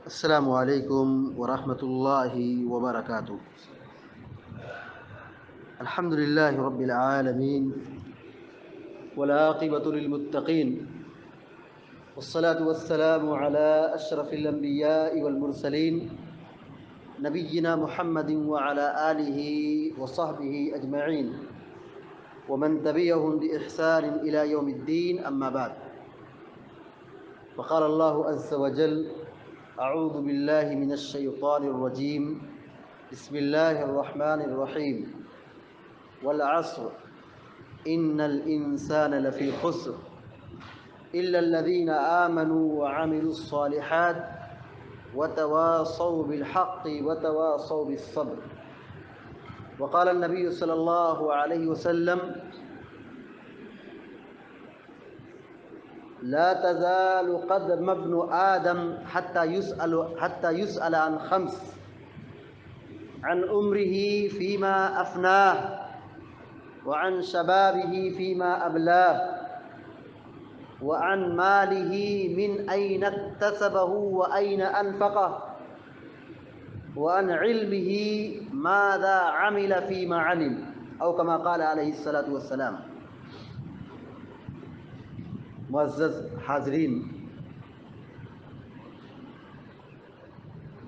السلام عليكم ورحمة الله وبركاته. الحمد لله رب العالمين والعاقبة للمتقين، والصلاة والسلام على أشرف الأنبياء والمرسلين نبينا محمد وعلى آله وصحبه أجمعين ومن تبعهم بإحسان إلى يوم الدين، أما بعد. فقال الله عز وجل: أعوذ بالله من الشيطان الرجيم، بسم الله الرحمن الرحيم، والعصر إن الإنسان لفي خسر إلا الذين آمنوا وعملوا الصالحات وتواصوا بالحق وتواصوا بالصبر. وقال النبي صلى الله عليه وسلم: لا تزال قدم ابن آدم حتى يسأل عن خمس: عن عمره فيما أفناه، وعن شبابه فيما أبلاه، وعن ماله من أين اكتسبه وأين أنفقه، وعن علمه ماذا عمل فيما علم، أو كما قال عليه الصلاة والسلام. معزز حاضرین،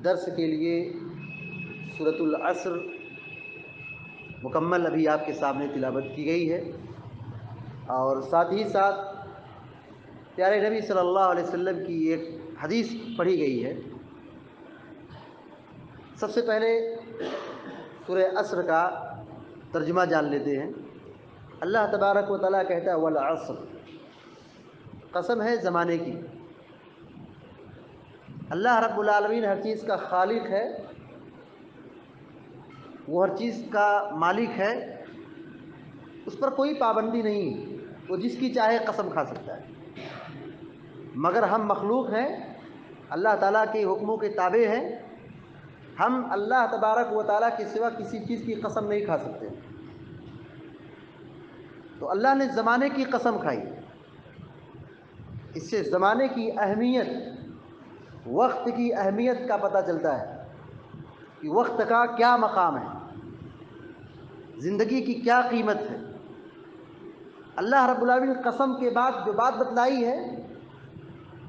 درس کے لیے سورۃ العصر مکمل ابھی آپ کے سامنے تلاوت کی گئی ہے، اور ساتھ ہی ساتھ پیارے نبی صلی اللہ علیہ وسلم کی ایک حدیث پڑھی گئی ہے۔ سب سے پہلے سورہ عصر کا ترجمہ جان لیتے ہیں۔ اللہ تبارک و تعالیٰ کہتا ہے: والعصر، قسم ہے زمانے کی۔ اللہ رب العالمین ہر چیز کا خالق ہے، وہ ہر چیز کا مالک ہے، اس پر کوئی پابندی نہیں، وہ جس کی چاہے قسم کھا سکتا ہے۔ مگر ہم مخلوق ہیں، اللہ تعالیٰ کے حکموں کے تابع ہیں، ہم اللہ تبارک و تعالیٰ کے سوا کسی چیز کی قسم نہیں کھا سکتے۔ تو اللہ نے زمانے کی قسم کھائی۔ اس سے زمانے کی اہمیت، وقت کی اہمیت کا پتہ چلتا ہے کہ وقت کا کیا مقام ہے، زندگی کی کیا قیمت ہے۔ اللہ رب العالمین قسم کے بعد جو بات بتلائی ہے،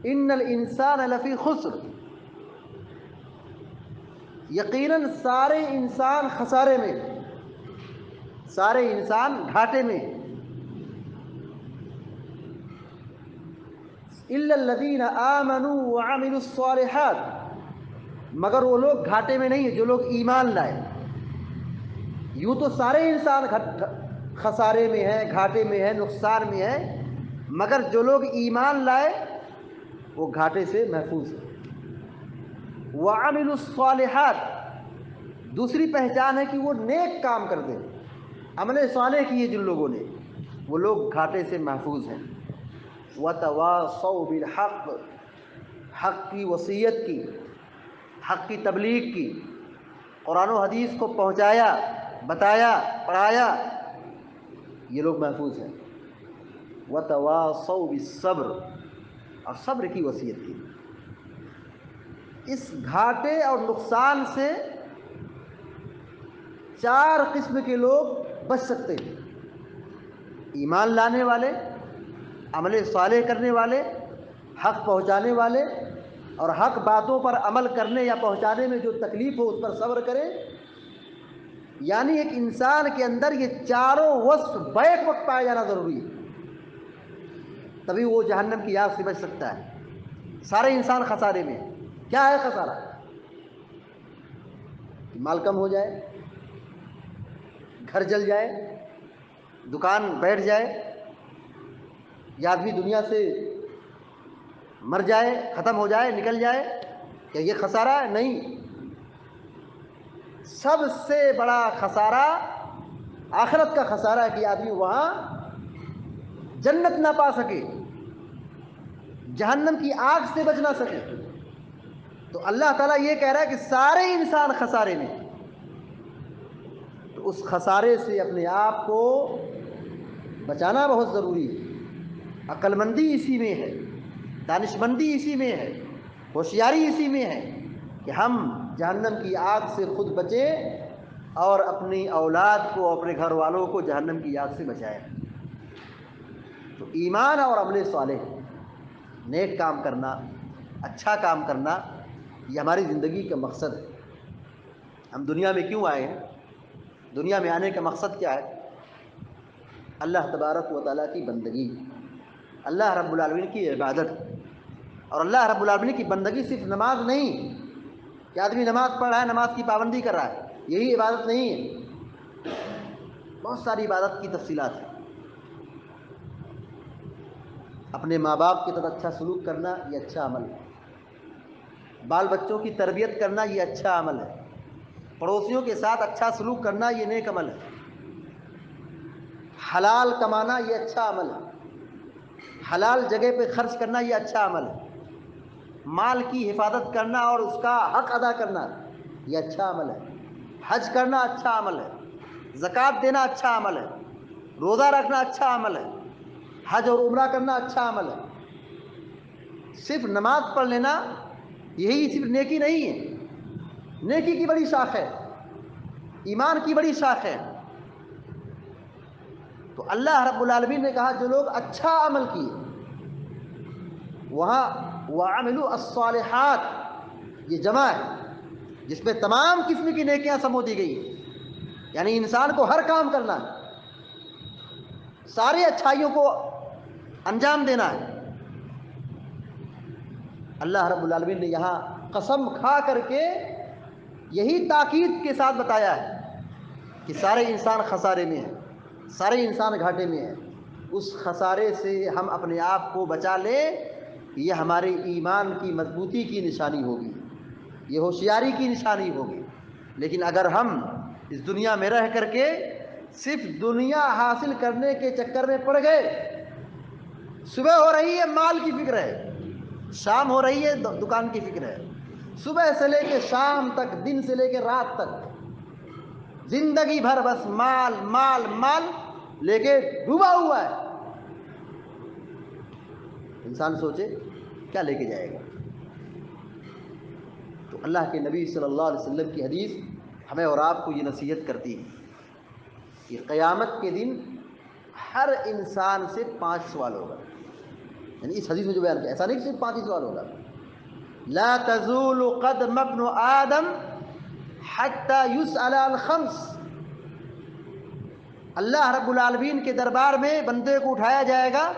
ان الانسان لفی خسر، یقیناً سارے انسان خسارے میں، سارے انسان گھاٹے میں۔ الا الذین آمنوا وعملوا الصالحات، مگر وہ لوگ گھاٹے میں نہیں ہیں جو لوگ ایمان لائے۔ یوں تو سارے انسان خسارے میں ہیں، گھاٹے میں ہیں، نقصان میں ہیں، مگر جو لوگ ایمان لائے وہ گھاٹے سے محفوظ ہیں۔ وعملوا الصالحات، دوسری پہچان ہے کہ وہ نیک کام کرتے ہیں، عمل صالح کیے جن لوگوں نے، وہ لوگ گھاٹے سے محفوظ ہیں۔ وتواصوا بالحق، حق کی وصیت کی، حق کی تبلیغ کی، قرآن و حدیث کو پہنچایا، بتایا، پڑھایا، یہ لوگ محفوظ ہیں۔ وتواصوا بالصبر، اور صبر کی وصیت کی۔ اس گھاٹے اور نقصان سے چار قسم کے لوگ بچ سکتے ہیں: ایمان لانے والے، عمل صالح کرنے والے، حق پہنچانے والے، اور حق باتوں پر عمل کرنے یا پہنچانے میں جو تکلیف ہو اس پر صبر کرے۔ یعنی ایک انسان کے اندر یہ چاروں وصف بیک وقت پایا جانا ضروری ہے، تبھی وہ جہنم کی آگ سے بچ سکتا ہے۔ سارے انسان خسارے میں۔ کیا ہے خسارہ؟ مال کم ہو جائے، گھر جل جائے، دکان بیٹھ جائے، یا آدمی دنیا سے مر جائے، ختم ہو جائے، نکل جائے، کیا یہ خسارہ ہے؟ نہیں۔ سب سے بڑا خسارہ آخرت کا خسارہ ہے کہ آدمی وہاں جنت نہ پا سکے، جہنم کی آگ سے بچ نہ سکے۔ تو اللہ تعالیٰ یہ کہہ رہا ہے کہ سارے انسان خسارے میں، تو اس خسارے سے اپنے آپ کو بچانا بہت ضروری ہے۔ عقل مندی اسی میں ہے، دانش مندی اسی میں ہے ہوشیاری اسی میں ہے کہ ہم جہنم کی آگ سے خود بچیں اور اپنی اولاد کو، اپنے گھر والوں کو جہنم کی آگ سے بچائیں۔ تو ایمان اور عمل صالح، نیک کام کرنا، اچھا کام کرنا، یہ ہماری زندگی کا مقصد ہے۔ ہم دنیا میں کیوں آئے ہیں؟ دنیا میں آنے کا مقصد کیا ہے؟ اللہ تبارک و تعالیٰ کی بندگی، اللہ رب العالمین کی عبادت۔ اور اللہ رب العالمین کی بندگی صرف نماز نہیں کہ آدمی نماز پڑھ رہا ہے، نماز کی پابندی کر رہا ہے، یہی عبادت نہیں ہے، بہت ساری عبادت کی تفصیلات ہیں۔ اپنے ماں باپ کے ساتھ اچھا سلوک کرنا یہ اچھا عمل ہے، بال بچوں کی تربیت کرنا یہ اچھا عمل ہے، پڑوسیوں کے ساتھ اچھا سلوک کرنا یہ نیک عمل ہے، حلال کمانا یہ اچھا عمل ہے، حلال جگہ پہ خرچ کرنا یہ اچھا عمل ہے، مال کی حفاظت کرنا اور اس کا حق ادا کرنا یہ اچھا عمل ہے، حج کرنا اچھا عمل ہے، زکوٰۃ دینا اچھا عمل ہے، روزہ رکھنا اچھا عمل ہے، حج اور عمرہ کرنا اچھا عمل ہے۔ صرف نماز پڑھ لینا یہی صرف نیکی نہیں ہے، نیکی کی بڑی شاخ ہے، ایمان کی بڑی شاخ ہے۔ تو اللہ رب العالمین نے کہا جو لوگ اچھا عمل کیے، وہاں وَعَمِلُوا الصَّالِحَاتِ یہ جمع ہے جس میں تمام قسم کی نیکیاں سمو دی گئی ہیں، یعنی انسان کو ہر کام کرنا ہے، ساری اچھائیوں کو انجام دینا ہے۔ اللہ رب العالمین نے یہاں قسم کھا کر کے یہی تاکید کے ساتھ بتایا ہے کہ سارے انسان خسارے میں ہیں، سارے انسان گھاٹے میں ہیں، اس خسارے سے ہم اپنے آپ کو بچا لیں، یہ ہمارے ایمان کی مضبوطی کی نشانی ہوگی، یہ ہوشیاری کی نشانی ہوگی۔ لیکن اگر ہم اس دنیا میں رہ کر کے صرف دنیا حاصل کرنے کے چکر میں پڑ گئے، صبح ہو رہی ہے مال کی فکر ہے، شام ہو رہی ہے دکان کی فکر ہے، صبح سے لے کے شام تک، دن سے لے کے رات تک زندگی بھر بس مال مال مال لے کے ڈوبا ہوا ہے۔ انسان سوچے کیا لے کے جائے گا؟ تو اللہ کے نبی صلی اللہ علیہ وسلم کی حدیث ہمیں اور آپ کو یہ نصیحت کرتی ہے کہ قیامت کے دن ہر انسان سے 5 سوال ہوگا، یعنی اس حدیث میں جو بیان کیا ایسا نہیں کہ صرف 5 ہی سوال ہوگا۔ لا تزول قدم ابن آدم حتی یسأل عن 5، اللہ رب العالمین کے دربار میں بندے کو اٹھایا جائے گا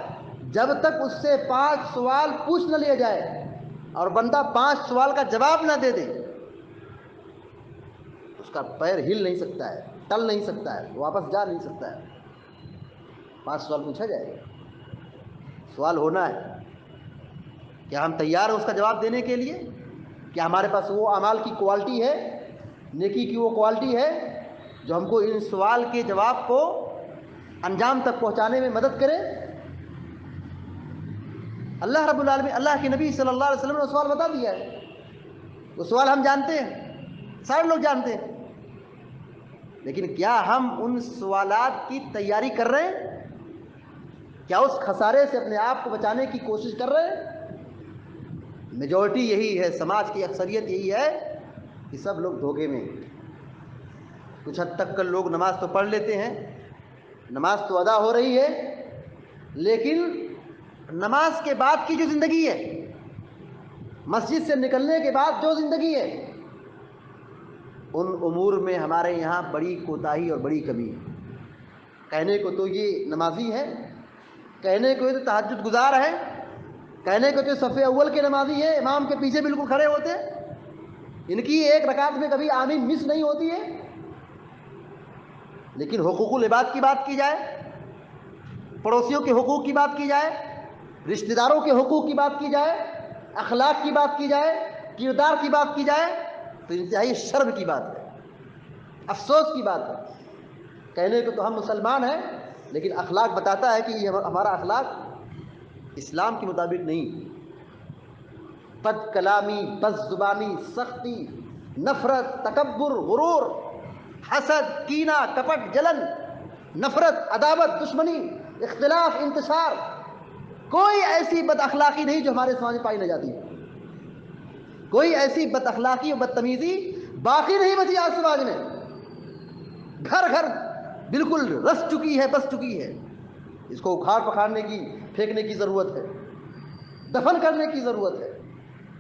جب تک اس سے 5 سوال پوچھ نہ لیا جائے، اور بندہ 5 سوال کا جواب نہ دے دے، اس کا پیر ہل نہیں سکتا ہے، ٹل نہیں سکتا ہے، واپس جا نہیں سکتا ہے۔ 5 سوال پوچھا جائے گا، سوال ہونا ہے، کیا ہم تیار ہیں اس کا جواب دینے کے لیے؟ کیا ہمارے پاس وہ اعمال کی کوالٹی ہے، نیکی کی وہ کوالٹی ہے جو ہم کو ان سوال کے جواب کو انجام تک پہنچانے میں مدد کرے؟ اللہ رب العالمین، اللہ کے نبی صلی اللہ علیہ وسلم نے سوال بتا دیا ہے، وہ سوال ہم جانتے ہیں، سارے لوگ جانتے ہیں، لیکن کیا ہم ان سوالات کی تیاری کر رہے ہیں؟ کیا اس خسارے سے اپنے آپ کو بچانے کی کوشش کر رہے ہیں؟ میجورٹی یہی ہے، سماج کی اکثریت یہی ہے کہ سب لوگ دھوکے میں ہیں۔ کچھ حد تک لوگ نماز تو پڑھ لیتے ہیں، نماز تو ادا ہو رہی ہے، لیکن نماز کے بعد کی جو زندگی ہے، مسجد سے نکلنے کے بعد جو زندگی ہے، ان امور میں ہمارے یہاں بڑی کوتاہی اور بڑی کمی ہے۔ کہنے کو تو یہ نمازی ہے، کہنے کو یہ تو تہجد گزار ہے، کہنے کو تو صف اول کے نمازی ہے، امام کے پیچھے بالکل کھڑے ہوتے ہیں، ان کی ایک رکعت میں کبھی آمین مس نہیں ہوتی ہے، لیکن حقوق العباد کی بات کی جائے، پڑوسیوں کے حقوق کی بات کی جائے، رشتہ داروں کے حقوق کی بات کی جائے، اخلاق کی بات کی جائے، کردار کی بات کی جائے، تو انتہائی شرم کی بات ہے، افسوس کی بات ہے۔ کہنے کو تو ہم مسلمان ہیں، لیکن اخلاق بتاتا ہے کہ یہ ہمارا اخلاق اسلام کے مطابق نہیں۔ بد کلامی، بد زبانی، سختی، نفرت، تکبر، غرور، حسد، کینہ، کپٹ، جلن، نفرت، عداوت، دشمنی، اختلاف، انتشار، کوئی ایسی بد اخلاقی نہیں جو ہمارے سماج میں پائی نہ جاتی ہے۔ کوئی ایسی بد اخلاقی اور بدتمیزی باقی نہیں بچی آج سماج میں. گھر گھر بالکل رس چکی ہے، بس چکی ہے. اس کو اکھاڑ پکھاڑنے کی، پھینکنے کی ضرورت ہے، دفن کرنے کی ضرورت ہے.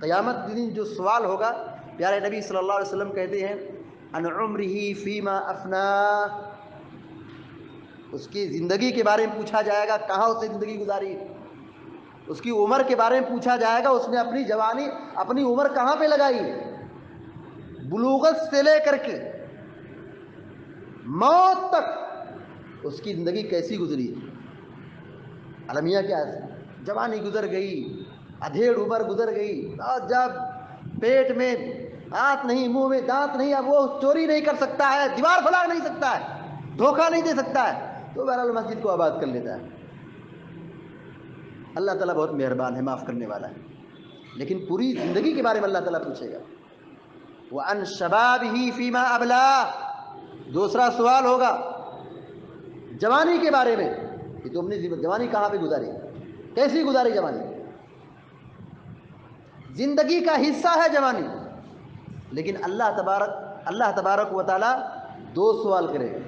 قیامت کے دن جو سوال ہوگا، پیارے نبی صلی اللہ علیہ وسلم کہتے ہیں ان عمرہ فیما افنا، اس کی زندگی کے بارے میں پوچھا جائے گا کہاں اس نے زندگی گزاری. اس کی عمر کے بارے میں پوچھا جائے گا اس نے اپنی جوانی، اپنی عمر کہاں پہ لگائی. بلوغت سے لے کر کے موت تک اس کی زندگی کیسی گزری. المیہ کیا ہے؟ جوانی گزر گئی، ادھیڑ عمر گزر گئی، اور جب پیٹ میں ہاتھ نہیں، منہ میں دانت نہیں، اب وہ چوری نہیں کر سکتا ہے، دیوار پھلاڑ نہیں سکتا ہے، دھوکہ نہیں دے سکتا ہے، تو بہرحال مسجد کو آباد کر لیتا ہے. اللہ تعالیٰ بہت مہربان ہے، معاف کرنے والا ہے. لیکن پوری زندگی کے بارے میں اللہ تعالیٰ پوچھے گا. وَأَنْ شَبَابِهِ فِيمَا أَبْلَاهُ، دوسرا سوال ہوگا جوانی کے بارے میں کہ تم نے جوانی کہاں پہ گزاری، کیسی گزاری جوانی. زندگی کا حصہ ہے جوانی، لیکن اللہ تبارک و تعالیٰ دو سوال کرے گا.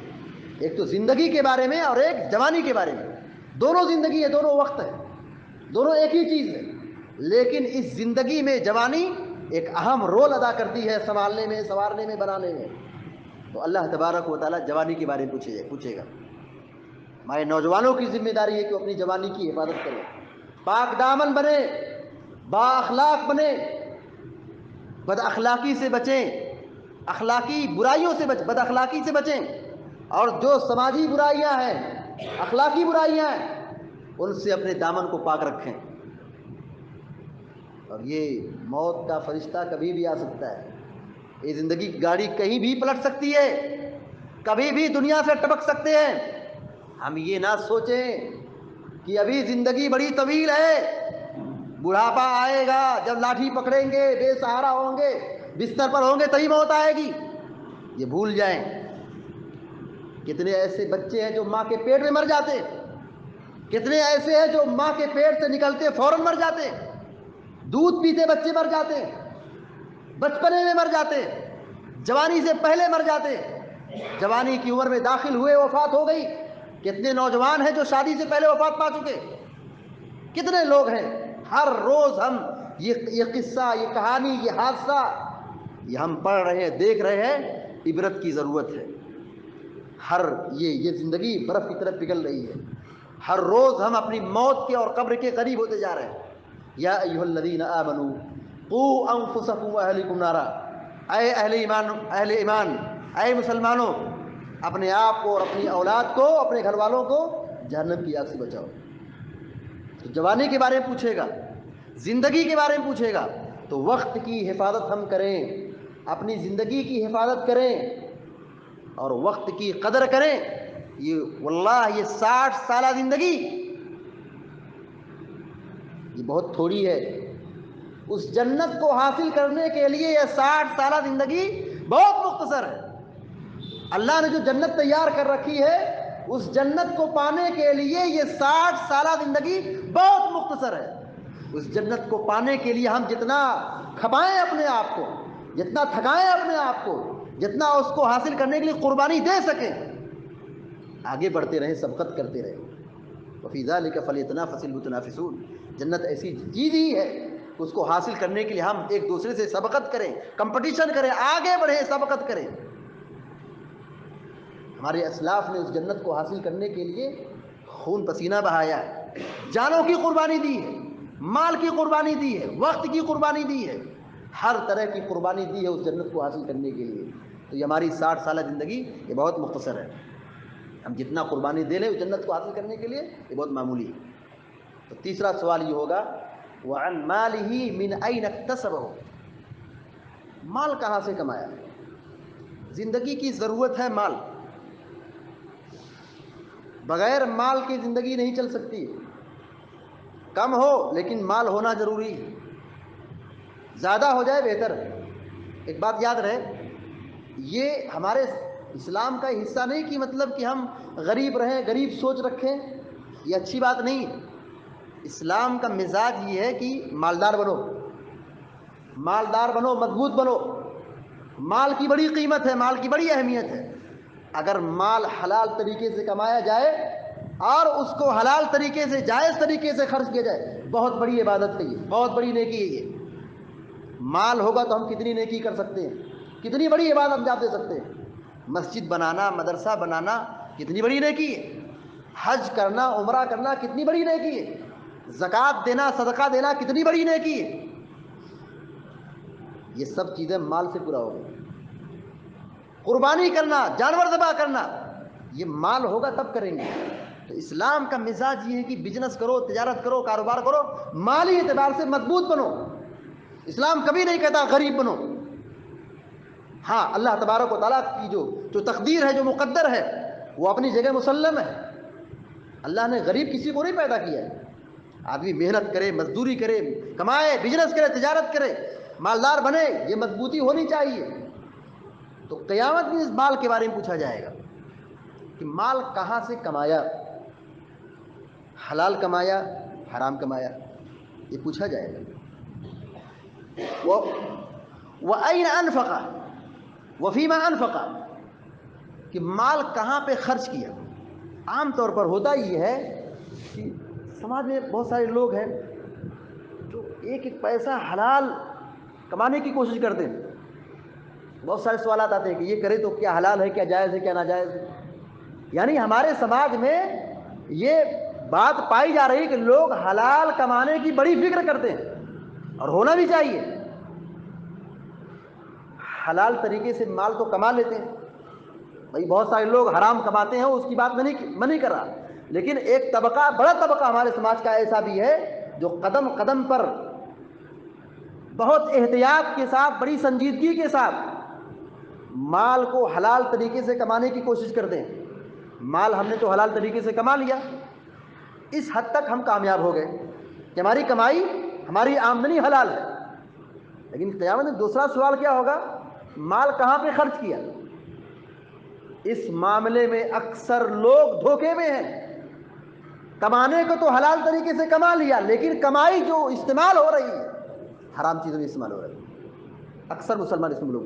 ایک تو زندگی کے بارے میں اور ایک جوانی کے بارے میں. دونوں زندگی ہے، دونوں وقت ہے، دونوں ایک ہی چیز ہے. لیکن اس زندگی میں جوانی ایک اہم رول ادا کرتی ہے، سنبھالنے میں، سنوارنے میں، بنانے میں. تو اللہ تبارک و تعالیٰ جوانی کے بارے میں پوچھے گا. ہمارے نوجوانوں کی ذمہ داری ہے کہ اپنی جوانی کی حفاظت کریں، پاک دامن بنے، با اخلاق بنے، بد اخلاقی سے بچیں، اخلاقی برائیوں سے بد اخلاقی سے بچیں، اور جو سماجی برائیاں ہیں، اخلاقی برائیاں ہیں، ان سے اپنے دامن کو پاک رکھیں. اور یہ موت کا فرشتہ کبھی بھی آ سکتا ہے. یہ زندگی کی گاڑی کہیں بھی پلٹ سکتی ہے، کبھی بھی دنیا سے ٹپک سکتے ہیں. ہم یہ نہ سوچیں کہ ابھی زندگی بڑی طویل ہے، بڑھاپا آئے گا جب لاٹھی پکڑیں گے، بے سہارا ہوں گے، بستر پر ہوں گے تبھی موت آئے گی. یہ بھول جائیں. کتنے ایسے بچے ہیں جو ماں کے پیٹ میں مر جاتے، کتنے ایسے ہیں جو ماں کے پیٹ سے نکلتے فوراً مر جاتے، دودھ پیتے بچے مر جاتے، بچپنے میں مر جاتے، جوانی سے پہلے مر جاتے، جوانی کی عمر میں داخل ہوئے وفات ہو گئی. کتنے نوجوان ہیں جو شادی سے پہلے وفات پا چکے، کتنے لوگ ہیں. ہر روز ہم یہ قصہ، یہ کہانی، یہ حادثہ یہ ہم پڑھ رہے ہیں، دیکھ رہے ہیں. عبرت کی ضرورت ہے. یہ زندگی برف کی طرف پگھل رہی ہے. ہر روز ہم اپنی موت کے اور قبر کے قریب ہوتے جا رہے ہیں. یا ایھا الذین آمنوا قوا انفسکم واہلکم نارا، اے اہل ایمان، اے مسلمانوں، اپنے آپ کو اور اپنی اولاد کو، اپنے گھر والوں کو جہنم کی آگ سے بچاؤ. تو جوانی کے بارے میں پوچھے گا، زندگی کے بارے میں پوچھے گا. تو وقت کی حفاظت ہم کریں، اپنی زندگی کی حفاظت کریں اور وقت کی قدر کریں. واللہ یہ 60 سالہ زندگی یہ بہت تھوڑی ہے. اس جنت کو حاصل کرنے کے لیے یہ 60 سالہ زندگی بہت مختصر ہے. اللہ نے جو جنت تیار کر رکھی ہے، اس جنت کو پانے کے لیے یہ 60 سالہ زندگی بہت مختصر ہے. اس جنت کو پانے کے لیے ہم جتنا کھپائیں اپنے آپ کو، جتنا تھکائیں اپنے آپ کو، جتنا اس کو حاصل کرنے کے لیے قربانی دے سکیں، آگے بڑھتے رہیں، سبقت کرتے رہیں. وفی ذلک فلیتنافس المتنافسون. جنت ایسی چیز ہی ہے، اس کو حاصل کرنے کے لیے ہم ایک دوسرے سے سبقت کریں، کمپٹیشن کریں، آگے بڑھیں، سبقت کریں. ہمارے اسلاف نے اس جنت کو حاصل کرنے کے لیے خون پسینہ بہایا ہے، جانوں کی قربانی دی ہے، مال کی قربانی دی ہے، وقت کی قربانی دی ہے، ہر طرح کی قربانی دی ہے اس جنت کو حاصل کرنے کے لیے. تو یہ ہماری 60 سالہ زندگی یہ بہت مختصر ہے. ہم جتنا قربانی دے لیں اس جنت کو حاصل کرنے کے لیے یہ بہت معمولی ہے. تو تیسرا سوال یہ ہوگا وَعَنْ مَالِهِ مِنْ أَيْنَ اكْتَسَبَهُ، مال کہاں سے کمایا. زندگی کی ضرورت ہے مال، بغیر مال کی زندگی نہیں چل سکتی. کم ہو لیکن مال ہونا ضروری ہے، زیادہ ہو جائے بہتر. ایک بات یاد رہے، یہ ہمارے اسلام کا حصہ نہیں کہ مطلب کہ ہم غریب رہیں، غریب سوچ رکھیں، یہ اچھی بات نہیں. اسلام کا مزاج یہ ہے کہ مالدار بنو، مالدار بنو، مضبوط بنو. مال کی بڑی قیمت ہے، مال کی بڑی اہمیت ہے. اگر مال حلال طریقے سے کمایا جائے اور اس کو حلال طریقے سے، جائز طریقے سے خرچ کیا جائے، بہت بڑی عبادت ہے یہ، بہت بڑی نیکی ہے یہ. مال ہوگا تو ہم کتنی نیکی کر سکتے ہیں، کتنی بڑی عبادت انجام دے سکتے ہیں. مسجد بنانا، مدرسہ بنانا کتنی بڑی نیکی ہے. حج کرنا، عمرہ کرنا کتنی بڑی نیکی ہے. زکوٰۃ دینا، صدقہ دینا کتنی بڑی نیکی ہے. یہ سب چیزیں مال سے پورا ہوگا. قربانی کرنا، جانور ذبح کرنا، یہ مال ہوگا تب کریں گے. تو اسلام کا مزاج یہ ہے کہ بزنس کرو، تجارت کرو، کاروبار کرو، مالی اعتبار سے مضبوط بنو. اسلام کبھی نہیں کہتا غریب بنو. ہاں، اللہ تبارک و تعالیٰ کی جو تقدیر ہے، جو مقدر ہے، وہ اپنی جگہ مسلم ہے. اللہ نے غریب کسی کو نہیں پیدا کیا ہے. آدمی محنت کرے، مزدوری کرے، کمائے، بزنس کرے، تجارت کرے، مالدار بنے، یہ مضبوطی ہونی چاہیے. تو قیامت میں اس مال کے بارے میں پوچھا جائے گا کہ مال کہاں سے کمایا، حلال کمایا، حرام کمایا، یہ پوچھا جائے گا. وَأَيْنَ أَنفَقَ وَفِيمَا أَنفَقَ، کہ مال کہاں پہ خرچ کیا. عام طور پر ہوتا یہ ہے کہ سماج میں بہت سارے لوگ ہیں جو ایک ایک پیسہ حلال کمانے کی کوشش کرتے ہیں. بہت سارے سوالات آتے ہیں کہ یہ کرے تو کیا حلال ہے، کیا جائز ہے، کیا ناجائز ہے. یعنی ہمارے سماج میں یہ بات پائی جا رہی ہے کہ لوگ حلال کمانے کی بڑی فکر کرتے ہیں، اور ہونا بھی چاہیے. حلال طریقے سے مال تو کما لیتے ہیں بھائی. بہت سارے لوگ حرام کماتے ہیں، اس کی بات میں نہیں کر رہا. لیکن ایک طبقہ، بڑا طبقہ ہمارے سماج کا ایسا بھی ہے جو قدم قدم پر بہت احتیاط کے ساتھ، بڑی سنجیدگی کے ساتھ مال کو حلال طریقے سے کمانے کی کوشش کرتے ہیں. مال ہم نے تو حلال طریقے سے کما لیا، اس حد تک ہم کامیاب ہو گئے کہ ہماری کمائی، ہماری آمدنی حلال ہے. لیکن قیامت میں دوسرا سوال کیا ہوگا، مال کہاں پہ خرچ کیا. اس معاملے میں اکثر لوگ دھوکے میں ہیں. کمانے کو تو حلال طریقے سے کما لیا، لیکن کمائی جو استعمال ہو رہی ہے حرام چیزوں میں استعمال ہو رہی ہے. اکثر مسلمان اس میں لوگ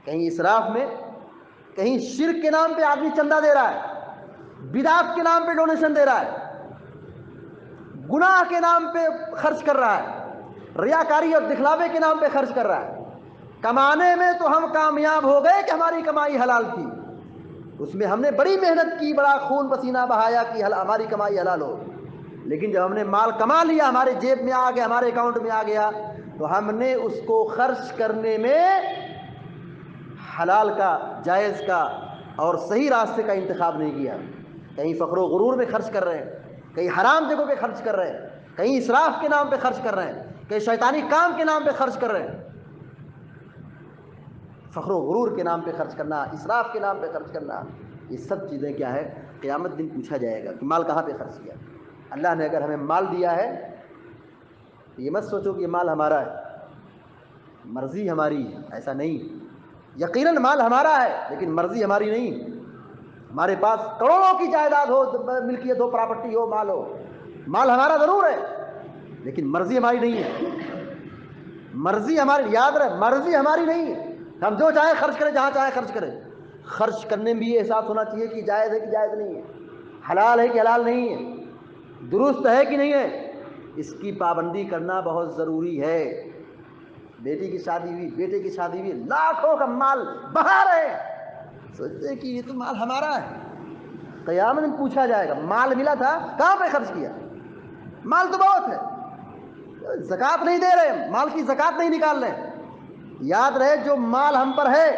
کہیں اسراف میں، کہیں شرک کے نام پہ آدمی چندہ دے رہا ہے، بدعت کے نام پہ ڈونیشن دے رہا ہے، گناہ کے نام پہ خرچ کر رہا ہے، ریاکاری اور دکھلاوے کے نام پہ خرچ کر رہا ہے. کمانے میں تو ہم کامیاب ہو گئے کہ ہماری کمائی حلال تھی، اس میں ہم نے بڑی محنت کی، بڑا خون پسینہ بہایا کہ ہماری کمائی حلال ہو. لیکن جب ہم نے مال کما لیا، ہمارے جیب میں آ گیا، ہمارے اکاؤنٹ میں آ گیا، تو ہم نے اس کو خرچ کرنے میں حلال کا، جائز کا اور صحیح راستے کا انتخاب نہیں کیا. کہیں فخر و غرور میں خرچ کر رہے ہیں، کہیں حرام جگہوں پہ خرچ کر رہے ہیں، کہیں اسراف کے نام پہ خرچ کر رہے ہیں، کہیں شیطانی کام کے نام پہ خرچ کر رہے ہیں. فخر و غرور کے نام پہ خرچ کرنا، اسراف کے نام پہ خرچ کرنا، یہ سب چیزیں کیا ہے، قیامت دن پوچھا جائے گا کہ مال کہاں پہ خرچ کیا. اللہ نے اگر ہمیں مال دیا ہے تو یہ مت سوچو کہ یہ مال ہمارا ہے، مرضی ہماری ہے، ایسا نہیں. یقیناً مال ہمارا ہے لیکن مرضی ہماری نہیں. ہمارے پاس کروڑوں کی جائیداد ہو، ملکیت ہو، پراپرٹی ہو، مال ہو، مال ہمارا ضرور ہے لیکن مرضی ہماری نہیں ہے. مرضی ہماری، یاد رہے، مرضی ہماری نہیں ہے. ہم جو چاہیں خرچ کریں، جہاں چاہیں خرچ کریں. خرچ کرنے میں بھی یہ احساس ہونا چاہیے کہ جائز ہے کہ جائز نہیں ہے، حلال ہے کہ حلال نہیں ہے، درست ہے کہ نہیں ہے. اس کی پابندی کرنا بہت ضروری ہے. بیٹی کی شادی ہوئی، بیٹے کی شادی ہوئی، لاکھوں کا مال بہا رہے، سوچتے کہ یہ تو مال ہمارا ہے. قیامت میں پوچھا جائے گا مال ملا تھا کہاں پہ خرچ کیا. مال تو بہت ہے، زکوٰۃ نہیں دے رہے، مال کی زکوٰۃ نہیں نکال رہے. یاد رہے جو مال ہم پر ہے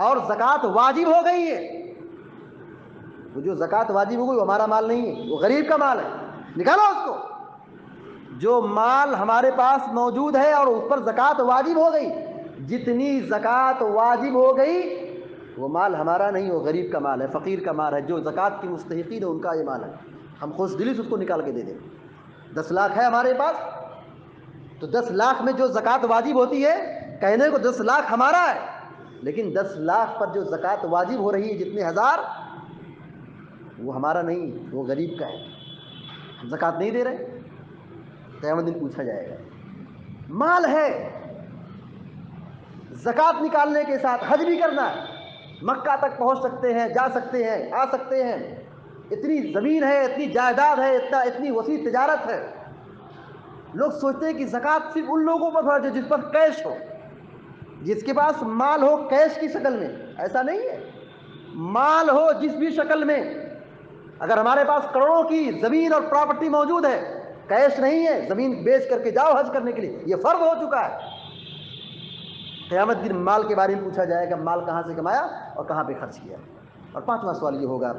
اور زکوٰۃ واجب ہو گئی ہے، وہ جو زکوٰۃ واجب ہو گئی وہ ہمارا مال نہیں ہے، وہ غریب کا مال ہے، نکالو اس کو. جو مال ہمارے پاس موجود ہے اور اس پر زکوٰۃ واجب ہو گئی، جتنی زکوٰۃ واجب ہو گئی وہ مال ہمارا نہیں، وہ غریب کا مال ہے، فقیر کا مال ہے، جو زکوٰۃ کی مستحقین ہے ان کا یہ مال ہے. ہم خوش دلی سے اس کو نکال کے دے دیں. 10 لاکھ ہے ہمارے پاس تو 10 لاکھ میں جو زکوٰۃ واجب ہوتی ہے، کہنے کو 10 لاکھ ہمارا ہے لیکن 10 لاکھ پر جو زکوٰۃ واجب ہو رہی ہے جتنے ہزار، وہ ہمارا نہیں، وہ غریب کا ہے. ہم زکوٰۃ نہیں دے رہے، قیامت دن پوچھا جائے گا. مال ہے، زکوٰۃ نکالنے کے ساتھ حج بھی کرنا ہے، مکہ تک پہنچ سکتے ہیں، جا سکتے ہیں، آ سکتے ہیں، اتنی زمین ہے، اتنی جائیداد ہے، اتنی وسیع تجارت ہے۔ لوگ سوچتے ہیں کہ زکوٰۃ صرف ان لوگوں پر فرض ہے جس پر کیش ہو، جس کے پاس مال ہو کیش کی شکل میں۔ ایسا نہیں ہے، مال ہو جس بھی شکل میں، اگر ہمارے پاس کروڑوں کی زمین اور پراپرٹی موجود ہے، کیش نہیں ہے، زمین بیچ کر کے جاؤ حج کرنے کے لیے، یہ فرض ہو چکا ہے۔ قیامت دن مال کے بارے میں پوچھا جائے گا، مال کہاں سے کمایا اور کہاں پہ خرچ کیا۔ اور پانچواں سوال یہ ہوگا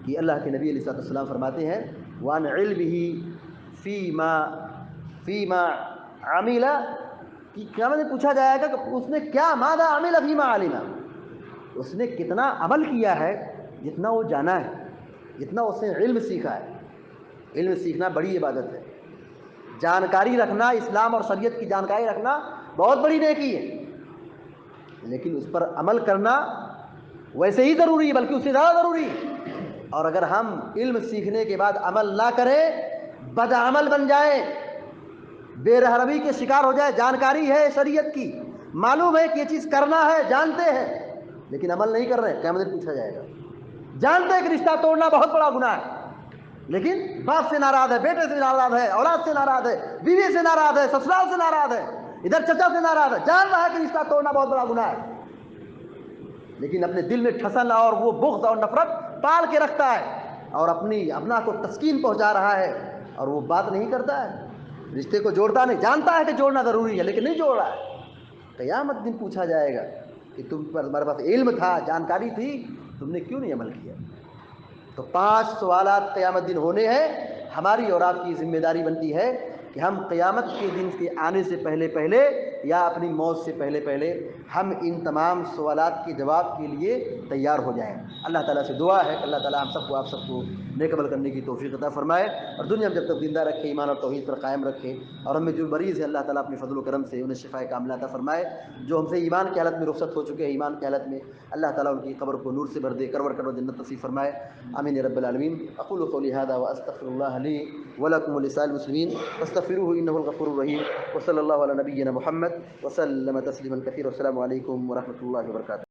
کہ اللہ کے نبی علیہ السلام فرماتے ہیں وَعَنْ عِلْمِهِ فِيمَا عَمِلَ، کہ قیامت میں پوچھا جائے گا کہ اس نے کیا ماذا عمل فیما علم، اس نے کتنا عمل کیا ہے جتنا وہ جانا ہے، جتنا اس نے علم سیکھا ہے۔ علم سیکھنا بڑی عبادت ہے، جانکاری رکھنا، اسلام اور شریعت کی جانکاری رکھنا بہت بڑی نیکی ہے، لیکن اس پر عمل کرنا ویسے ہی ضروری ہے، بلکہ اس سے زیادہ ضروری ہے۔ اور اگر ہم علم سیکھنے کے بعد عمل نہ کریں، بدعمل بن جائیں، بے رحمی کے شکار ہو جائے، جانکاری ہے شریعت کی، معلوم ہے کہ یہ چیز کرنا ہے، جانتے ہیں لیکن عمل نہیں کر رہے، قیامت میں پوچھا جائے گا۔ جانتے ہیں کہ رشتہ توڑنا بہت بڑا گناہ ہے، لیکن باپ سے ناراض ہے، بیٹے سے ناراض ہے، اولاد سے ناراض ہے، بیوی سے ناراض ہے، سسرال سے ناراض ہے، ادھر چچا سے ناراض ہے، جان رہا ہے کہ رشتہ توڑنا بہت بڑا گناہ ہے، لیکن اپنے دل میں ٹھسن اور وہ بغض اور نفرت پال کے رکھتا ہے اور اپنا کو تسکین پہنچا رہا ہے، اور وہ بات نہیں کرتا ہے، رشتے کو جوڑتا نہیں، جانتا ہے کہ جوڑنا ضروری ہے لیکن نہیں جوڑ رہا ہے۔ قیامت دن پوچھا جائے گا کہ تمہارے پاس علم تھا، جانکاری تھی، تم نے کیوں نہیں عمل کیا؟ تو 5 سوالات قیامت دن ہونے ہیں۔ ہماری اور آپ کی ذمہ داری بنتی ہے کہ ہم قیامت کے دن کے آنے سے پہلے یا اپنی موت سے پہلے ہم ان تمام سوالات کے جواب کے لیے تیار ہو جائیں۔ اللہ تعالیٰ سے دعا ہے کہ اللہ تعالیٰ ہم سب کو، آپ سب کو نیک عمل کرنے کی توفیق عطا فرمائے، اور دنیا میں جب تک زندہ رکھے، ایمان اور توحید پر قائم رکھے، اور ہم میں جو مریض ہے اللہ تعالیٰ اپنے فضل و کرم سے انہیں شفائے کاملہ عطا فرمائے۔ جو ہم سے ایمان کی حالت میں رخصت ہو چکے ہیں، ایمان کی حالت میں، اللہ تعالیٰ ان کی قبر کو نور سے بھر دے، کرور کرور جنت نصیب فرمائے، آمین یا رب العالمین۔ اقول قولی هذا واستغفر الله لي ولكم ولسائر المسلمين فاستغفروه انه الغفور الرحيم، وصلى الله على نبينا محمد وسلم تسليما كثيرا، والسلام عليكم ورحمة الله وبركاته۔